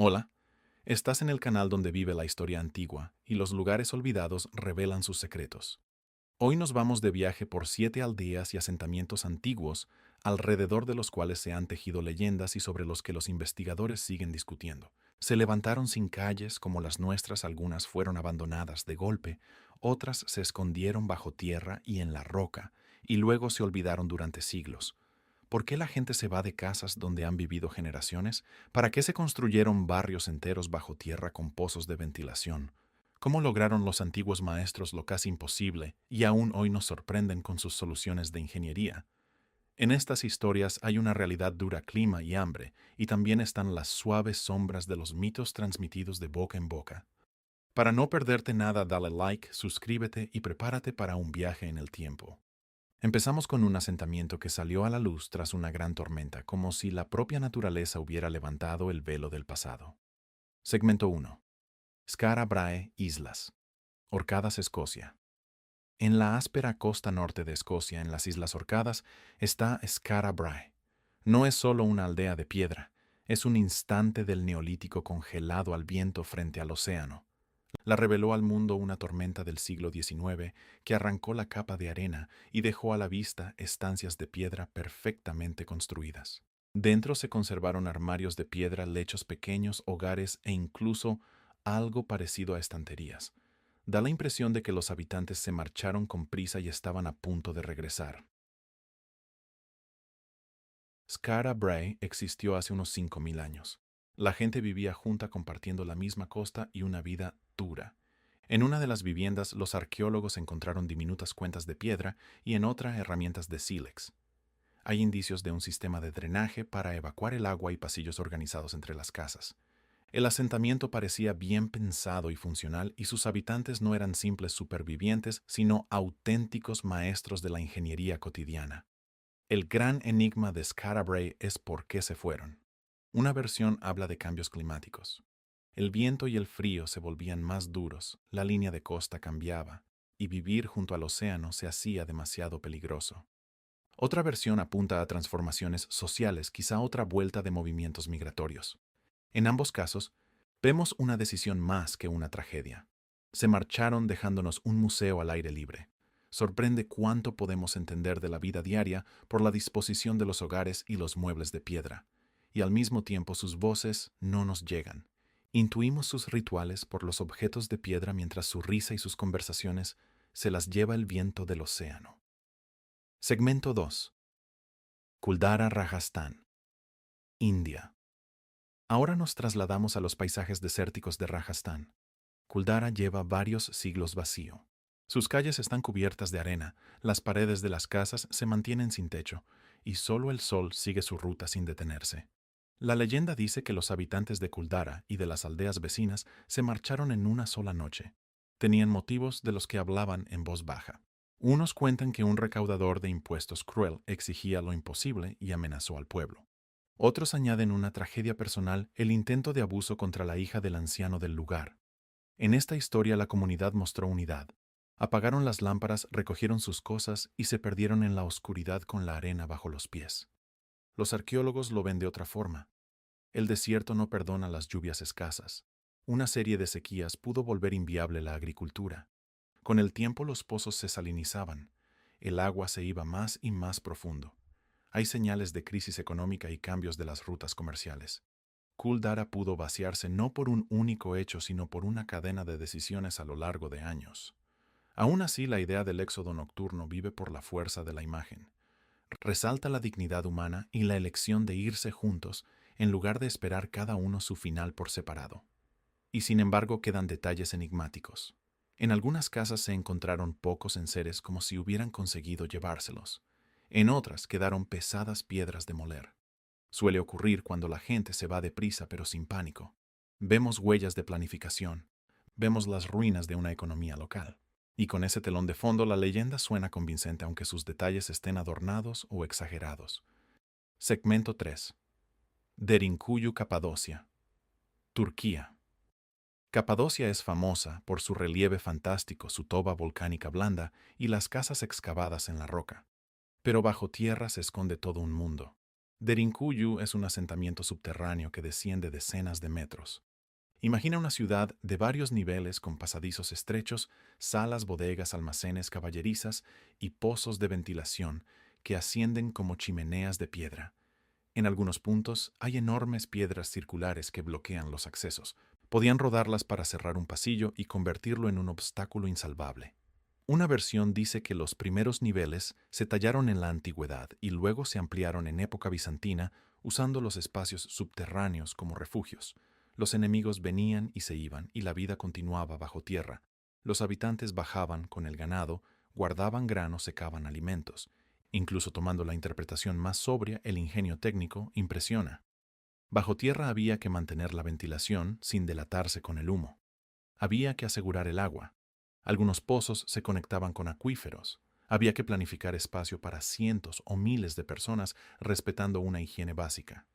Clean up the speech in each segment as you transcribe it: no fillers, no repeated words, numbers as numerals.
Hola, estás en el canal donde vive la historia antigua y los lugares olvidados revelan sus secretos. Hoy nos vamos de viaje por 7 aldeas y asentamientos antiguos, alrededor de los cuales se han tejido leyendas y sobre los que los investigadores siguen discutiendo. Se levantaron sin calles como las nuestras, algunas fueron abandonadas de golpe, otras se escondieron bajo tierra y en la roca, y luego se olvidaron durante siglos. ¿Por qué la gente se va de casas donde han vivido generaciones? ¿Para qué se construyeron barrios enteros bajo tierra con pozos de ventilación? ¿Cómo lograron los antiguos maestros lo casi imposible y aún hoy nos sorprenden con sus soluciones de ingeniería? En estas historias hay una realidad dura: clima y hambre, y también están las suaves sombras de los mitos transmitidos de boca en boca. Para no perderte nada, dale like, suscríbete y prepárate para un viaje en el tiempo. Empezamos con un asentamiento que salió a la luz tras una gran tormenta, como si la propia naturaleza hubiera levantado el velo del pasado. Segmento 1. Skara Brae Islas. Orcadas, Escocia. En la áspera costa norte de Escocia, en las Islas Orcadas, está Skara Brae. No es solo una aldea de piedra, es un instante del neolítico congelado al viento frente al océano. La reveló al mundo una tormenta del siglo XIX que arrancó la capa de arena y dejó a la vista estancias de piedra perfectamente construidas. Dentro se conservaron armarios de piedra, lechos pequeños, hogares e incluso algo parecido a estanterías. Da la impresión de que los habitantes se marcharon con prisa y estaban a punto de regresar. Skara Brae existió hace unos 5.000 años. La gente vivía junta compartiendo la misma costa y una vida dura. En una de las viviendas, los arqueólogos encontraron diminutas cuentas de piedra y en otra herramientas de sílex. Hay indicios de un sistema de drenaje para evacuar el agua y pasillos organizados entre las casas. El asentamiento parecía bien pensado y funcional, y sus habitantes no eran simples supervivientes, sino auténticos maestros de la ingeniería cotidiana. El gran enigma de Skara Brae es por qué se fueron. Una versión habla de cambios climáticos. El viento y el frío se volvían más duros, la línea de costa cambiaba, y vivir junto al océano se hacía demasiado peligroso. Otra versión apunta a transformaciones sociales, quizá otra vuelta de movimientos migratorios. En ambos casos, vemos una decisión más que una tragedia. Se marcharon dejándonos un museo al aire libre. Sorprende cuánto podemos entender de la vida diaria por la disposición de los hogares y los muebles de piedra, y al mismo tiempo sus voces no nos llegan. Intuimos sus rituales por los objetos de piedra, mientras su risa y sus conversaciones se las lleva el viento del océano. Segmento 2. Kuldara Rajasthan, India. Ahora nos trasladamos a los paisajes desérticos de Rajasthan. Kuldara lleva varios siglos vacío. Sus calles están cubiertas de arena, las paredes de las casas se mantienen sin techo, y solo el sol sigue su ruta sin detenerse. La leyenda dice que los habitantes de Kuldara y de las aldeas vecinas se marcharon en una sola noche. Tenían motivos de los que hablaban en voz baja. Unos cuentan que un recaudador de impuestos cruel exigía lo imposible y amenazó al pueblo. Otros añaden una tragedia personal: el intento de abuso contra la hija del anciano del lugar. En esta historia la comunidad mostró unidad. Apagaron las lámparas, recogieron sus cosas y se perdieron en la oscuridad con la arena bajo los pies. Los arqueólogos lo ven de otra forma. El desierto no perdona las lluvias escasas. Una serie de sequías pudo volver inviable la agricultura. Con el tiempo los pozos se salinizaban. El agua se iba más y más profundo. Hay señales de crisis económica y cambios de las rutas comerciales. Kuldara pudo vaciarse no por un único hecho, sino por una cadena de decisiones a lo largo de años. Aún así, la idea del éxodo nocturno vive por la fuerza de la imagen. Resalta la dignidad humana y la elección de irse juntos en lugar de esperar cada uno su final por separado. Y sin embargo quedan detalles enigmáticos. En algunas casas se encontraron pocos enseres, como si hubieran conseguido llevárselos. En otras quedaron pesadas piedras de moler. Suele ocurrir cuando la gente se va deprisa pero sin pánico. Vemos huellas de planificación, vemos las ruinas de una economía local. Y con ese telón de fondo la leyenda suena convincente, aunque sus detalles estén adornados o exagerados. Segmento 3. Derinkuyu, Capadocia, Turquía. Capadocia es famosa por su relieve fantástico, su toba volcánica blanda y las casas excavadas en la roca. Pero bajo tierra se esconde todo un mundo. Derinkuyu es un asentamiento subterráneo que desciende decenas de metros. Imagina una ciudad de varios niveles con pasadizos estrechos, salas, bodegas, almacenes, caballerizas y pozos de ventilación que ascienden como chimeneas de piedra. En algunos puntos hay enormes piedras circulares que bloquean los accesos. Podían rodarlas para cerrar un pasillo y convertirlo en un obstáculo insalvable. Una versión dice que los primeros niveles se tallaron en la antigüedad y luego se ampliaron en época bizantina usando los espacios subterráneos como refugios. Los enemigos venían y se iban y la vida continuaba bajo tierra. Los habitantes bajaban con el ganado, guardaban grano, secaban alimentos. Incluso tomando la interpretación más sobria, el ingenio técnico impresiona. Bajo tierra había que mantener la ventilación sin delatarse con el humo. Había que asegurar el agua. Algunos pozos se conectaban con acuíferos. Había que planificar espacio para cientos o miles de personas respetando una higiene básica.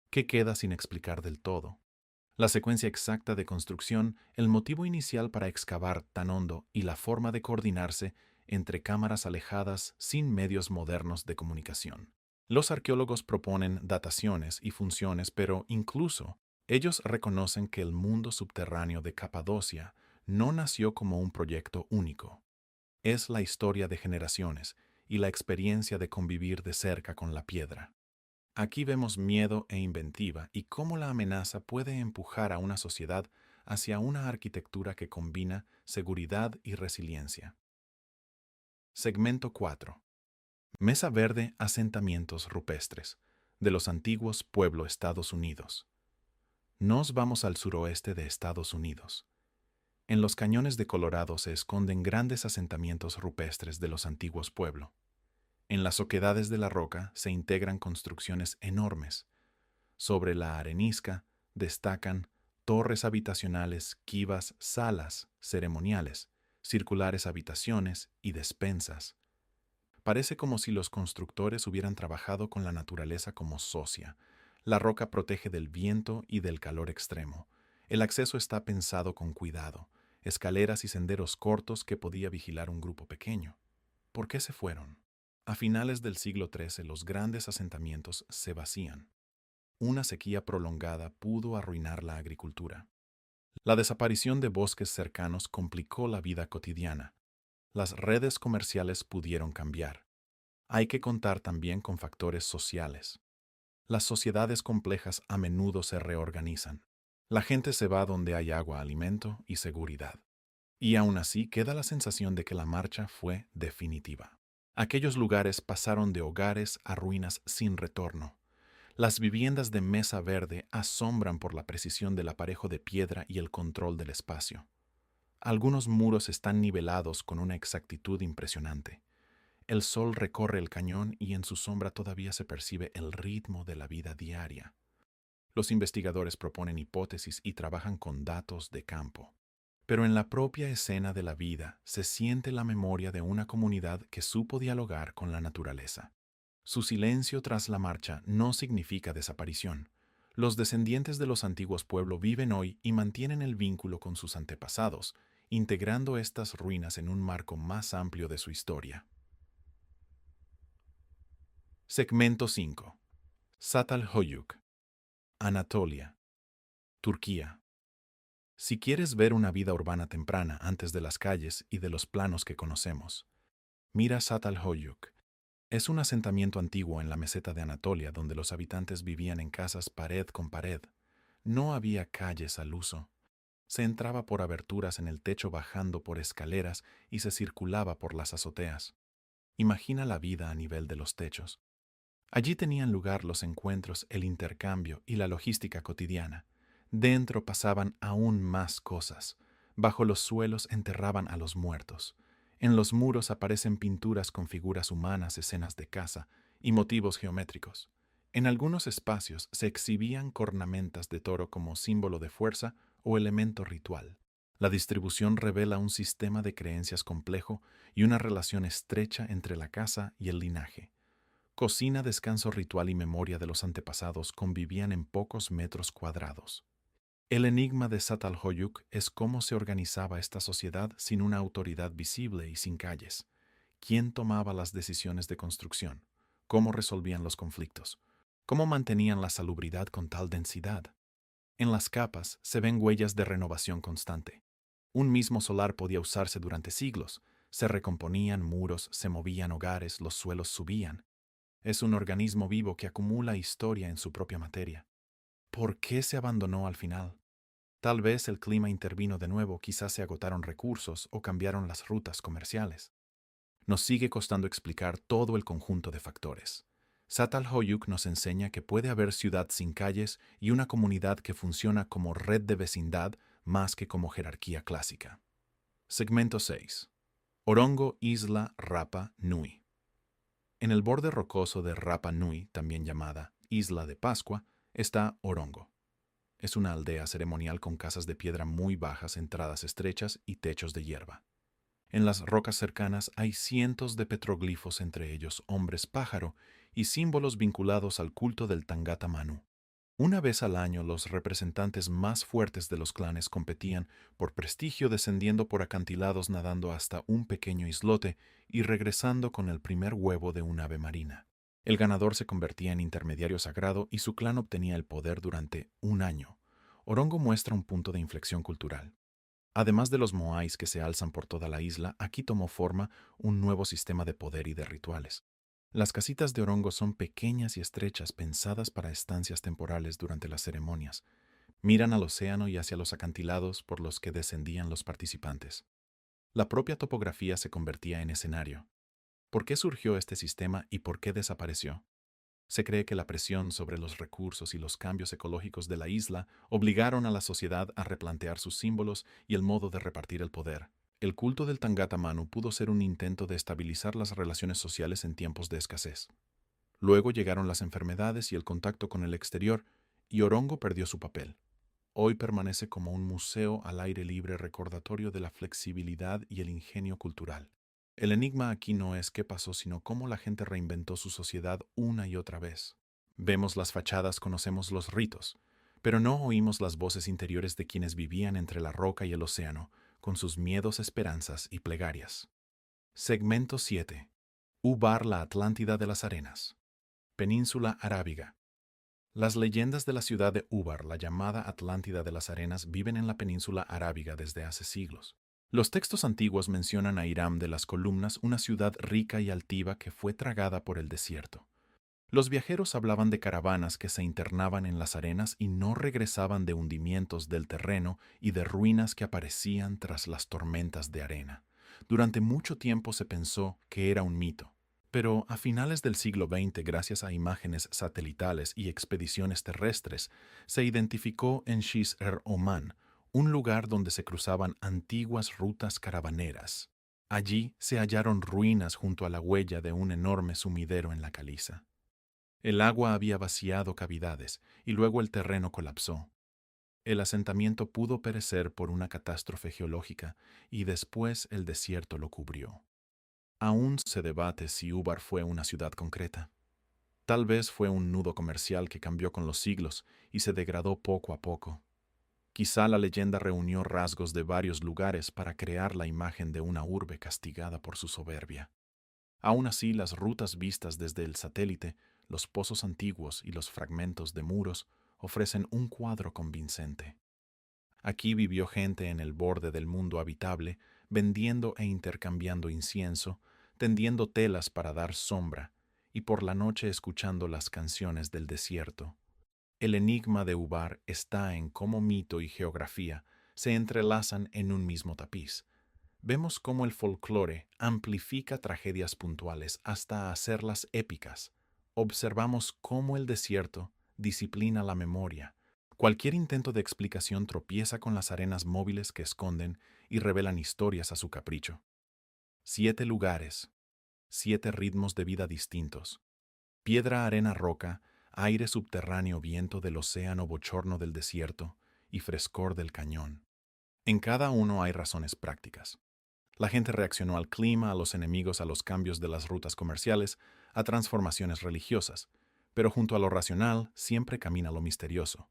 ¿Qué queda sin explicar del todo? La secuencia exacta de construcción, el motivo inicial para excavar tan hondo y la forma de coordinarse entre cámaras alejadas sin medios modernos de comunicación. Los arqueólogos proponen dataciones y funciones, pero incluso ellos reconocen que el mundo subterráneo de Capadocia no nació como un proyecto único. Es la historia de generaciones y la experiencia de convivir de cerca con la piedra. Aquí vemos miedo e inventiva y cómo la amenaza puede empujar a una sociedad hacia una arquitectura que combina seguridad y resiliencia. Segmento 4. Mesa Verde, asentamientos rupestres, de los antiguos pueblos Estados Unidos. Nos vamos al suroeste de Estados Unidos. En los cañones de Colorado se esconden grandes asentamientos rupestres de los antiguos pueblos. En las oquedades de la roca se integran construcciones enormes. Sobre la arenisca destacan torres habitacionales, quivas, salas ceremoniales, circulares habitaciones y despensas. Parece como si los constructores hubieran trabajado con la naturaleza como socia. La roca protege del viento y del calor extremo. El acceso está pensado con cuidado, escaleras y senderos cortos que podía vigilar un grupo pequeño. ¿Por qué se fueron? A finales del siglo XIII los grandes asentamientos se vacían. Una sequía prolongada pudo arruinar la agricultura. La desaparición de bosques cercanos complicó la vida cotidiana. Las redes comerciales pudieron cambiar. Hay que contar también con factores sociales. Las sociedades complejas a menudo se reorganizan. La gente se va donde hay agua, alimento y seguridad. Y aún así queda la sensación de que la marcha fue definitiva. Aquellos lugares pasaron de hogares a ruinas sin retorno. Las viviendas de Mesa Verde asombran por la precisión del aparejo de piedra y el control del espacio. Algunos muros están nivelados con una exactitud impresionante. El sol recorre el cañón y en su sombra todavía se percibe el ritmo de la vida diaria. Los investigadores proponen hipótesis y trabajan con datos de campo. Pero en la propia escena de la vida se siente la memoria de una comunidad que supo dialogar con la naturaleza. Su silencio tras la marcha no significa desaparición. Los descendientes de los antiguos pueblos viven hoy y mantienen el vínculo con sus antepasados, integrando estas ruinas en un marco más amplio de su historia. Segmento 5. Çatalhöyük, Anatolia, Turquía. Si quieres ver una vida urbana temprana antes de las calles y de los planos que conocemos, mira Çatalhöyük. Es un asentamiento antiguo en la meseta de Anatolia donde los habitantes vivían en casas pared con pared. No había calles al uso. Se entraba por aberturas en el techo bajando por escaleras y se circulaba por las azoteas. Imagina la vida a nivel de los techos. Allí tenían lugar los encuentros, el intercambio y la logística cotidiana. Dentro pasaban aún más cosas. Bajo los suelos enterraban a los muertos. En los muros aparecen pinturas con figuras humanas, escenas de caza y motivos geométricos. En algunos espacios se exhibían cornamentas de toro como símbolo de fuerza o elemento ritual. La distribución revela un sistema de creencias complejo y una relación estrecha entre la casa y el linaje. Cocina, descanso ritual y memoria de los antepasados convivían en pocos metros cuadrados. El enigma de Çatalhöyük es cómo se organizaba esta sociedad sin una autoridad visible y sin calles. ¿Quién tomaba las decisiones de construcción? ¿Cómo resolvían los conflictos? ¿Cómo mantenían la salubridad con tal densidad? En las capas se ven huellas de renovación constante. Un mismo solar podía usarse durante siglos. Se recomponían muros, se movían hogares, los suelos subían. Es un organismo vivo que acumula historia en su propia materia. ¿Por qué se abandonó al final? Tal vez el clima intervino de nuevo, quizás se agotaron recursos o cambiaron las rutas comerciales. Nos sigue costando explicar todo el conjunto de factores. Çatalhöyük nos enseña que puede haber ciudad sin calles y una comunidad que funciona como red de vecindad más que como jerarquía clásica. Segmento 6. Orongo, Isla Rapa Nui. En el borde rocoso de Rapa Nui, también llamada Isla de Pascua, está Orongo. Es una aldea ceremonial con casas de piedra muy bajas, entradas estrechas y techos de hierba. En las rocas cercanas hay cientos de petroglifos, entre ellos hombres pájaro y símbolos vinculados al culto del Tangata Manu. Una vez al año, los representantes más fuertes de los clanes competían por prestigio, descendiendo por acantilados, nadando hasta un pequeño islote y regresando con el primer huevo de un ave marina. El ganador se convertía en intermediario sagrado y su clan obtenía el poder durante un año. Orongo muestra un punto de inflexión cultural. Además de los moais que se alzan por toda la isla, aquí tomó forma un nuevo sistema de poder y de rituales. Las casitas de Orongo son pequeñas y estrechas, pensadas para estancias temporales durante las ceremonias. Miran al océano y hacia los acantilados por los que descendían los participantes. La propia topografía se convertía en escenario. ¿Por qué surgió este sistema y por qué desapareció? Se cree que la presión sobre los recursos y los cambios ecológicos de la isla obligaron a la sociedad a replantear sus símbolos y el modo de repartir el poder. El culto del Tangata Manu pudo ser un intento de estabilizar las relaciones sociales en tiempos de escasez. Luego llegaron las enfermedades y el contacto con el exterior, y Orongo perdió su papel. Hoy permanece como un museo al aire libre, recordatorio de la flexibilidad y el ingenio cultural. El enigma aquí no es qué pasó, sino cómo la gente reinventó su sociedad una y otra vez. Vemos las fachadas, conocemos los ritos, pero no oímos las voces interiores de quienes vivían entre la roca y el océano, con sus miedos, esperanzas y plegarias. Segmento 7. Ubar, la Atlántida de las Arenas. Península Arábiga. Las leyendas de la ciudad de Ubar, la llamada Atlántida de las Arenas, viven en la península arábiga desde hace siglos. Los textos antiguos mencionan a Hiram de las Columnas, una ciudad rica y altiva que fue tragada por el desierto. Los viajeros hablaban de caravanas que se internaban en las arenas y no regresaban, de hundimientos del terreno y de ruinas que aparecían tras las tormentas de arena. Durante mucho tiempo se pensó que era un mito. Pero a finales del siglo XX, gracias a imágenes satelitales y expediciones terrestres, se identificó en Shiz-er-Oman, un lugar donde se cruzaban antiguas rutas caravaneras. Allí se hallaron ruinas junto a la huella de un enorme sumidero en la caliza. El agua había vaciado cavidades y luego el terreno colapsó. El asentamiento pudo perecer por una catástrofe geológica y después el desierto lo cubrió. Aún se debate si Ubar fue una ciudad concreta. Tal vez fue un nudo comercial que cambió con los siglos y se degradó poco a poco. Quizá la leyenda reunió rasgos de varios lugares para crear la imagen de una urbe castigada por su soberbia. Aún así, las rutas vistas desde el satélite, los pozos antiguos y los fragmentos de muros ofrecen un cuadro convincente. Aquí vivió gente en el borde del mundo habitable, vendiendo e intercambiando incienso, tendiendo telas para dar sombra, y por la noche escuchando las canciones del desierto. El enigma de Ubar está en cómo mito y geografía se entrelazan en un mismo tapiz. Vemos cómo el folclore amplifica tragedias puntuales hasta hacerlas épicas. Observamos cómo el desierto disciplina la memoria. Cualquier intento de explicación tropieza con las arenas móviles que esconden y revelan historias a su capricho. 7 lugares, 7 ritmos de vida distintos. Piedra, arena, roca, aire subterráneo, viento del océano, bochorno del desierto y frescor del cañón. En cada uno hay razones prácticas. La gente reaccionó al clima, a los enemigos, a los cambios de las rutas comerciales, a transformaciones religiosas. Pero junto a lo racional siempre camina lo misterioso.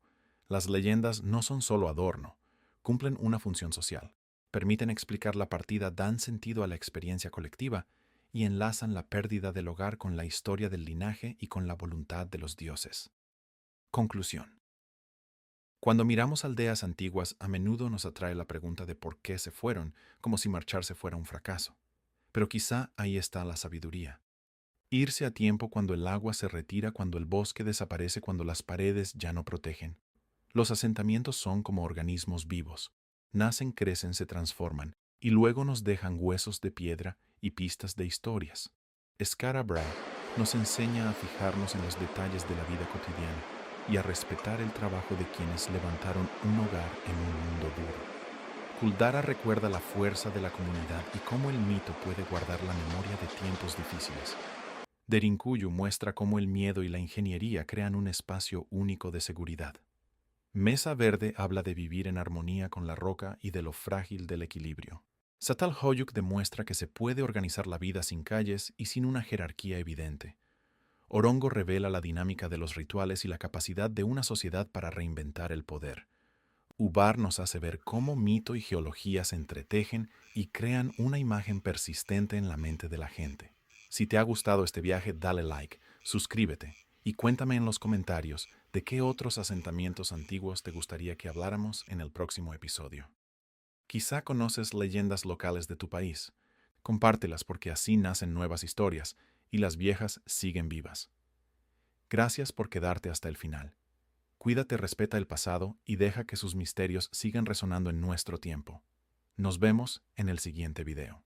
Las leyendas no son solo adorno, cumplen una función social. Permiten explicar la partida, dan sentido a la experiencia colectiva y enlazan la pérdida del hogar con la historia del linaje y con la voluntad de los dioses. Conclusión. Cuando miramos aldeas antiguas, a menudo nos atrae la pregunta de por qué se fueron, como si marcharse fuera un fracaso. Pero quizá ahí está la sabiduría. Irse a tiempo cuando el agua se retira, cuando el bosque desaparece, cuando las paredes ya no protegen. Los asentamientos son como organismos vivos. Nacen, crecen, se transforman, y luego nos dejan huesos de piedra y pistas de historias. Skara Brae nos enseña a fijarnos en los detalles de la vida cotidiana y a respetar el trabajo de quienes levantaron un hogar en un mundo duro. Kuldara recuerda la fuerza de la comunidad y cómo el mito puede guardar la memoria de tiempos difíciles. Derinkuyu muestra cómo el miedo y la ingeniería crean un espacio único de seguridad. Mesa Verde habla de vivir en armonía con la roca y de lo frágil del equilibrio. Satal Hoyuk demuestra que se puede organizar la vida sin calles y sin una jerarquía evidente. Orongo revela la dinámica de los rituales y la capacidad de una sociedad para reinventar el poder. Ubar nos hace ver cómo mito y geología se entretejen y crean una imagen persistente en la mente de la gente. Si te ha gustado este viaje, dale like, suscríbete y cuéntame en los comentarios de qué otros asentamientos antiguos te gustaría que habláramos en el próximo episodio. Quizá conoces leyendas locales de tu país. Compártelas porque así nacen nuevas historias y las viejas siguen vivas. Gracias por quedarte hasta el final. Cuídate, respeta el pasado y deja que sus misterios sigan resonando en nuestro tiempo. Nos vemos en el siguiente video.